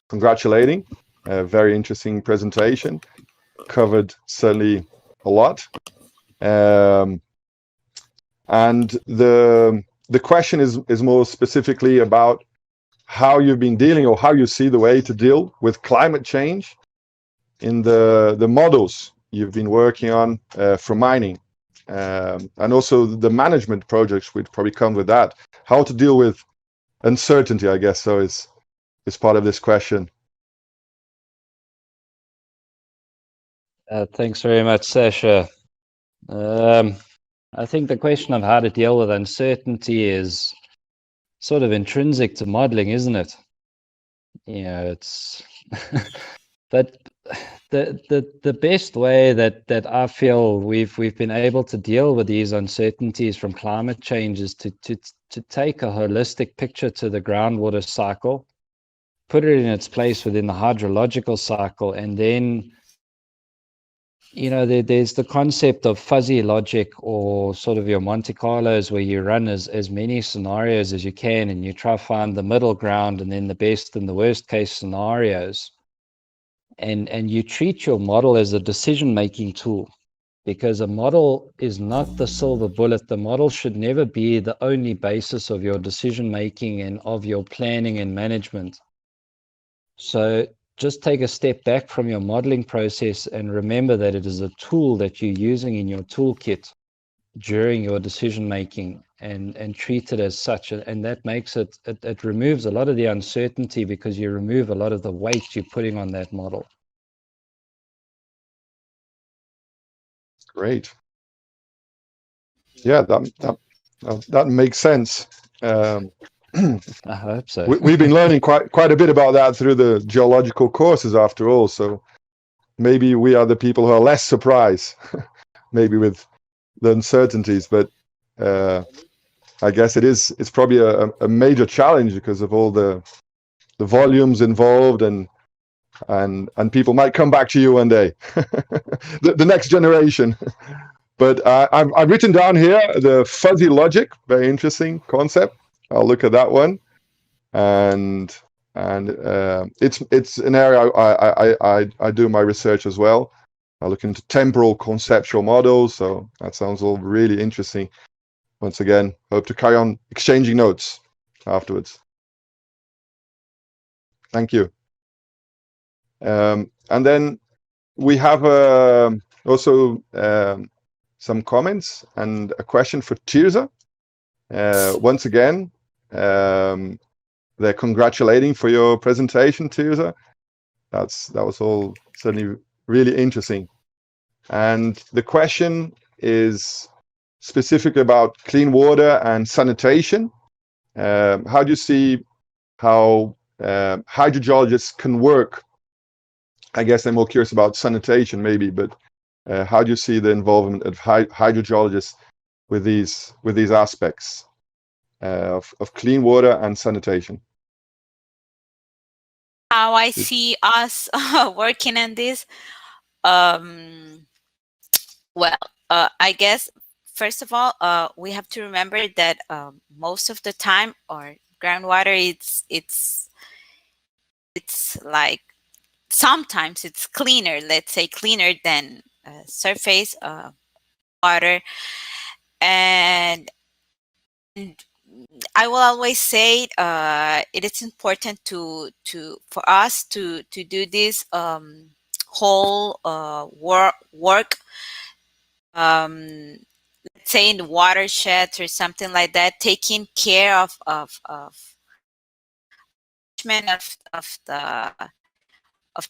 congratulating. A very interesting presentation. Covered certainly a lot. And the question is more specifically about how you've been dealing, or how you see the way to deal with climate change in the models you've been working on for mining, and also the management projects which probably come with that. How to deal with uncertainty, I guess, so is part of this question. Thanks very much, Sasha. I think the question of how to deal with uncertainty is sort of intrinsic to modeling, isn't it? You know, it's but the best way that I feel we've been able to deal with these uncertainties from climate change is to take a holistic picture to the groundwater cycle, put it in its place within the hydrological cycle, and then, you know, there's the concept of fuzzy logic, or sort of your Monte Carlos, where you run as many scenarios as you can and you try to find the middle ground and then the best and the worst case scenarios. And you treat your model as a decision-making tool, because a model is not the silver bullet. The model should never be the only basis of your decision-making and of your planning and management. So just take a step back from your modeling process and remember that it is a tool that you're using in your toolkit during your decision-making, and treat it as such. And that makes it removes a lot of the uncertainty, because you remove a lot of the weight you're putting on that model. Great. Yeah, that makes sense. I hope so. We've been learning quite a bit about that through the geological courses, after all. So maybe we are the people who are less surprised, maybe with the uncertainties. But I guess it's probably a major challenge because of all the volumes involved, and people might come back to you one day, the next generation. But I've written down here the fuzzy logic, very interesting concept. I'll look at that one, and it's an area I do my research as well. I look into temporal conceptual models, so that sounds all really interesting. Once again, hope to carry on exchanging notes afterwards. Thank you. And then we have also some comments and a question for Tirza. Once again, they're congratulating for your presentation, Tirza. That was all certainly really interesting. And the question is specifically about clean water and sanitation. How do you see how hydrogeologists can work? I guess I'm more curious about sanitation maybe, but how do you see the involvement of hydrogeologists with these aspects of clean water and sanitation? How I see us working on this? Well, I guess first of all, we have to remember that most of the time, our groundwater, it's like sometimes it's cleaner. Let's say cleaner than surface water, and I will always say it is important for us to do this whole work. Let's say in the watersheds or something like that, taking care of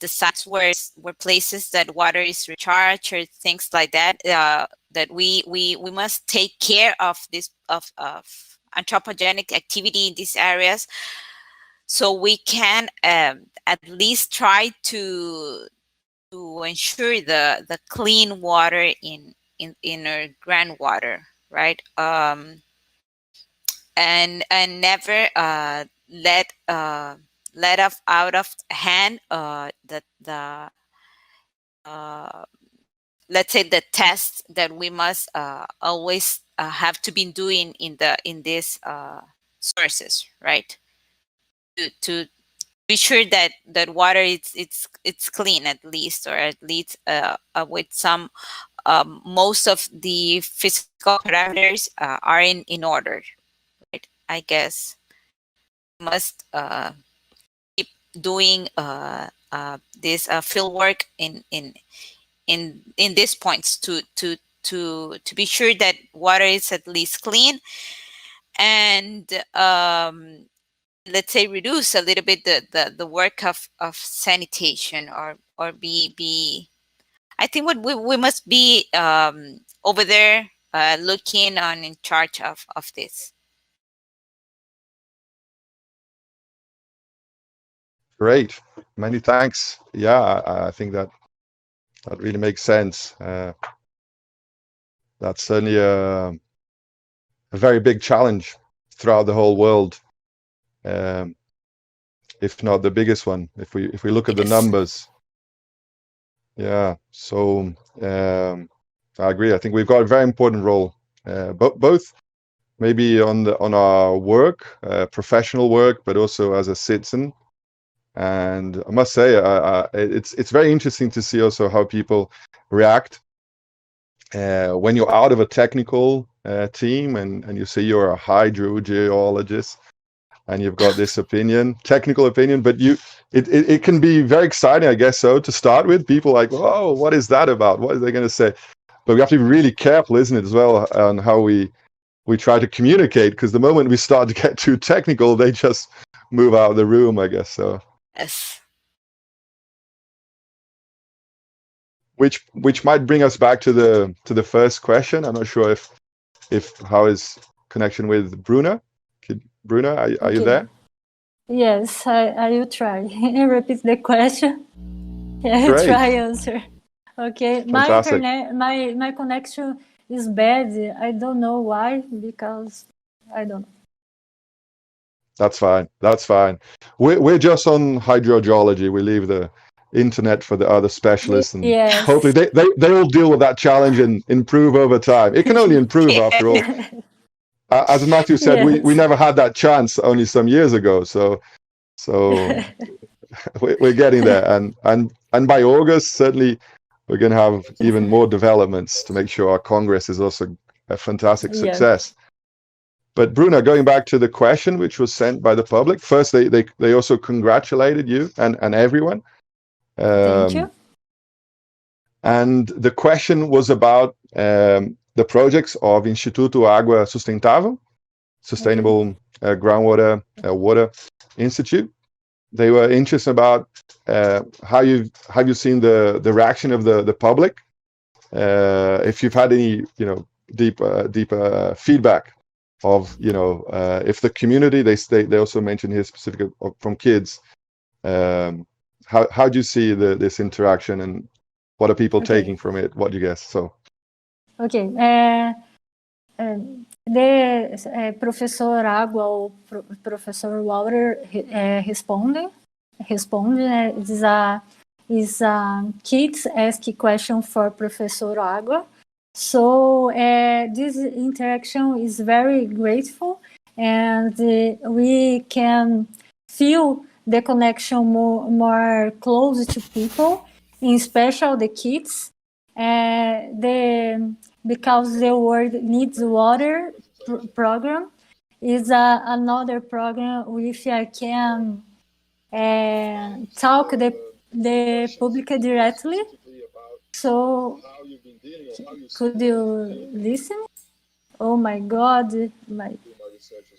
the sites where places that water is recharged or things like that. That we must take care of this of anthropogenic activity in these areas, so we can at least try to ensure the clean water in our groundwater, right? And never let out of hand let's say the tests that we must always have to be doing in these sources, right? To be sure that water it's clean at least, or at least with some most of the physical parameters are in order, right? I guess we must keep doing this field work in these points to be sure that water is at least clean, and let's say reduce a little bit the work of sanitation, or be I think what we must be over there looking on in charge of this. Great, many thanks. Yeah, I think that really makes sense. That's certainly a very big challenge throughout the whole world, if not the biggest one, if we look at the numbers. Yeah, so I agree. I think we've got a very important role, both maybe on our work, professional work, but also as a citizen. And I must say, it's very interesting to see also how people react when you're out of a technical team and you see you're a hydrogeologist and you've got this technical opinion, but it can be very exciting, I guess so, to start with. People like, oh, what is that about? What are they going to say? But we have to be really careful, isn't it, as well, on how we try to communicate, because the moment we start to get too technical, they just move out of the room, I guess so. Yes. Which might bring us back to the first question. I'm not sure if how is connection with Bruna. Bruna, are you there? Yes, I will try. Repeat the question. I will try answer. Okay, Fantastic. my connection is bad. I don't know why, because I don't know. That's fine. That's fine. We're just on hydrogeology. We leave the internet for the other specialists, and Yes. hopefully they all deal with that challenge and improve over time. It can only improve after all. As Matthew said, Yes. we never had that chance only some years ago. So we're getting there, and by August certainly we're going to have even more developments to make sure our Congress is also a fantastic success. But Bruna, going back to the question which was sent by the public, first they also congratulated you and everyone. Thank you. And the question was about the projects of Instituto Água Sustentável, Sustainable Groundwater Water Institute. They were interested about how you've seen the reaction of the public, if you've had any deep feedback of if the community, they also mentioned here specifically from kids, how do you see this interaction, and what are people taking from it? What do you guess? So the Professor Água ou Professor Water responde is a kids ask a question for Professor Água. So this interaction is very grateful, and we can feel the connection more close to people, in special the kids. Because the World Needs Water program is another program which I can talk the public directly. So could you listen? Oh my God!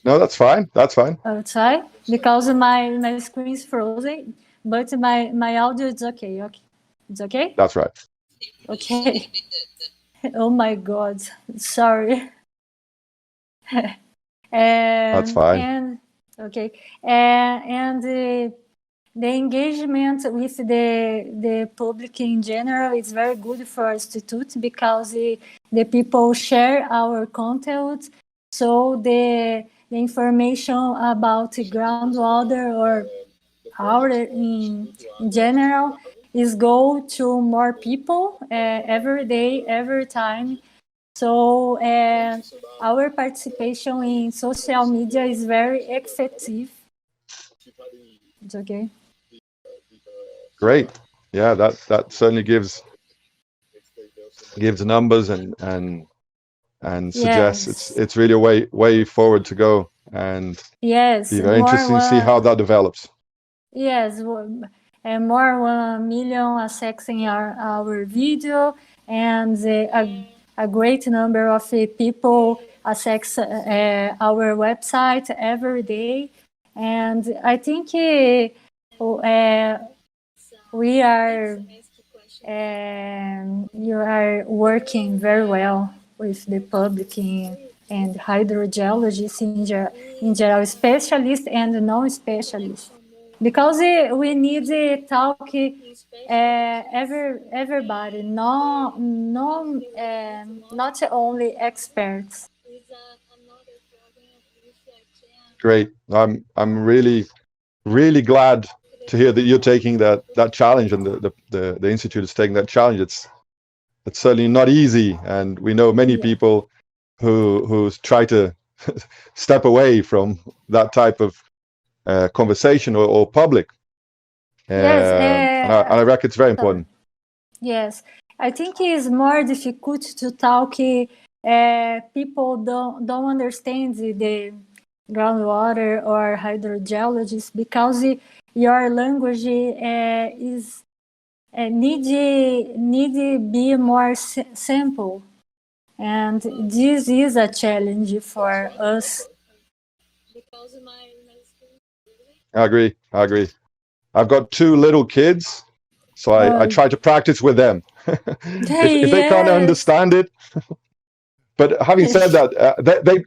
No, that's fine. That's fine. Outside, because my screen is frozen, but my audio is okay. Okay, it's okay. That's right. Okay. Oh my God! Sorry. That's fine. And okay, and the engagement with the public in general is very good for our institute, because the people share our content, so the information about groundwater or water in general is go to more people every day, every time. So our participation in social media is very effective. It's okay. Great. Yeah, that certainly gives numbers and suggests it's really a way forward to go, and yes, be very interesting to see how that develops. Yes, and more 1 million accessing our video, and a great number of people access our website every day, and I think we are you are working very well with the public and hydrogeologists in general, specialists and non-specialists, because we need to talk everybody, not only experts. Great. I'm really glad to hear that you're taking that challenge, and the institute is taking that challenge. It's certainly not easy, and we know many people who try to step away from that type of conversation or public. Yes, and I reckon it's very important. Yes, I think it's more difficult to talk. People don't understand the groundwater or hydrogeologists, because your language is need be more simple, and this is a challenge for us. I agree. I've got 2 little kids, so I try to practice with them. If they can't understand it, But having said that,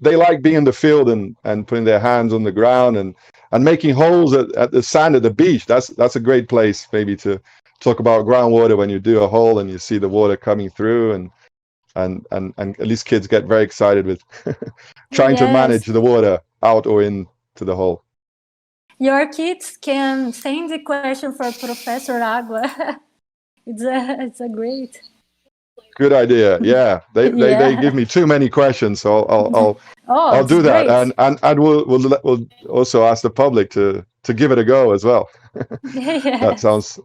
they like being in the field and putting their hands on the ground and making holes at the sand at the beach. That's a great place maybe to talk about groundwater when you do a hole and you see the water coming through, and at least kids get very excited with trying to manage the water out or into the hole. Your kids can send the question for Professor Agua. It's a great. Good idea. Yeah, they give me too many questions, so I'll do that, great. and we'll also ask the public to give it a go as well. That sounds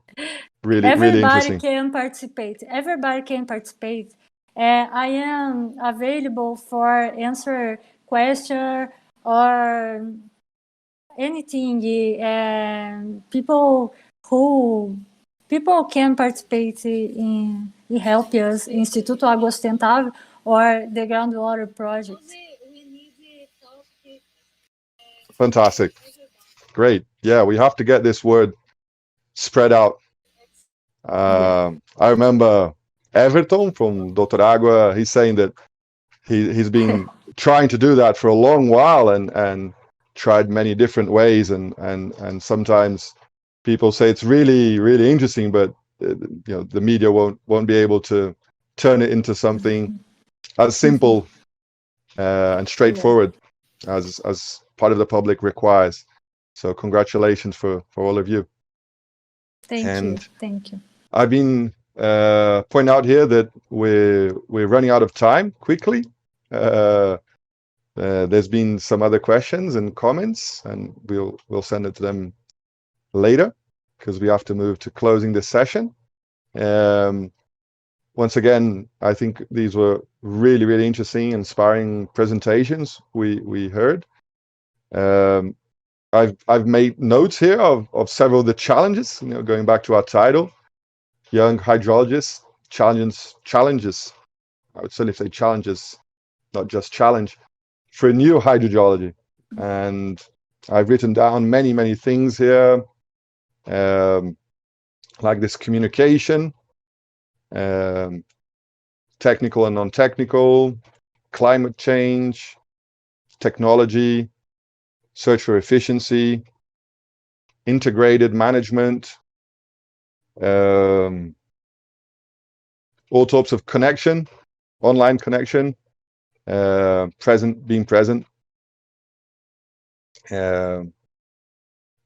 really interesting. Everybody can participate. Everybody can participate. I am available for answer question or anything. People can participate in help us, Instituto Água Sustentável or the groundwater project. Fantastic. Great. Yeah, we have to get this word spread out. I remember Everton from Dr. Agua, he's saying that he's been trying to do that for a long while and tried many different ways, and sometimes people say it's really interesting, but the media won't be able to turn it into something as simple and straightforward as part of the public requires. So congratulations for all of you. Thank you. I've been pointing out here that we're running out of time quickly. There's been some other questions and comments, and we'll send it to them later because we have to move to closing this session. Once again, I think these were really interesting, inspiring presentations we heard. I've made notes here of several of the challenges, going back to our title, Young Hydrologists, challenges. I would certainly say challenges, not just challenge, for new hydrogeology. And I've written down many things here, like this communication, technical and non-technical, climate change, technology, search for efficiency, integrated management, all types of connection, online connection, being present near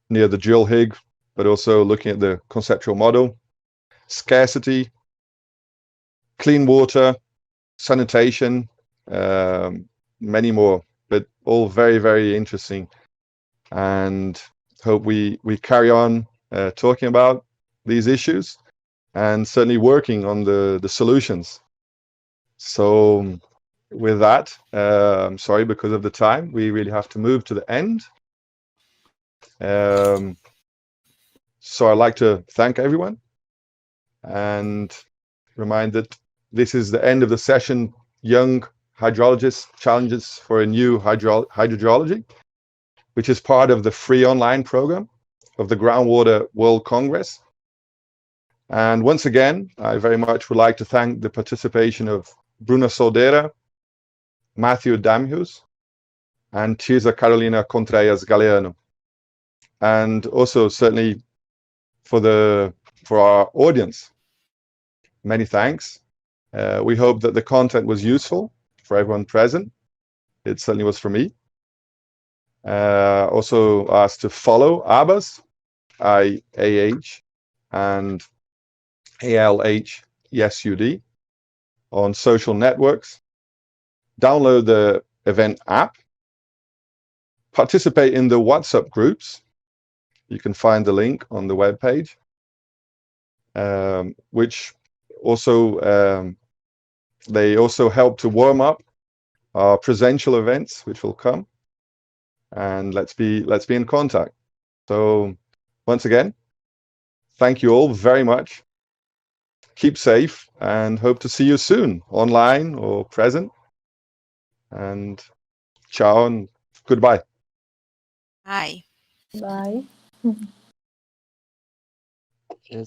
the geohig, but also looking at the conceptual model, scarcity, clean water, sanitation, many more, but all very interesting, and hope we carry on talking about these issues and certainly working on the solutions. So with that, I'm sorry, because of the time, we really have to move to the end. So I'd like to thank everyone and remind that this is the end of the session, Young Hydrologists Challenges for a New Hydrogeology, which is part of the free online program of the Groundwater World Congress. And once again, I very much would like to thank the participation of Bruna Soldera, Matthew Damhuis, and Tirza Carolina Contreras Galeano. And also certainly for our audience, many thanks. We hope that the content was useful for everyone present. It certainly was for me. Also asked to follow ABBAS, IAH, and ALHESUD on social networks. Download the event app. Participate in the WhatsApp groups. You can find the link on the webpage, which also they also help to warm up our presential events, which will come. And let's be in contact. So once again, thank you all very much. Keep safe and hope to see you soon, online or present. And ciao and goodbye. Hi. Bye.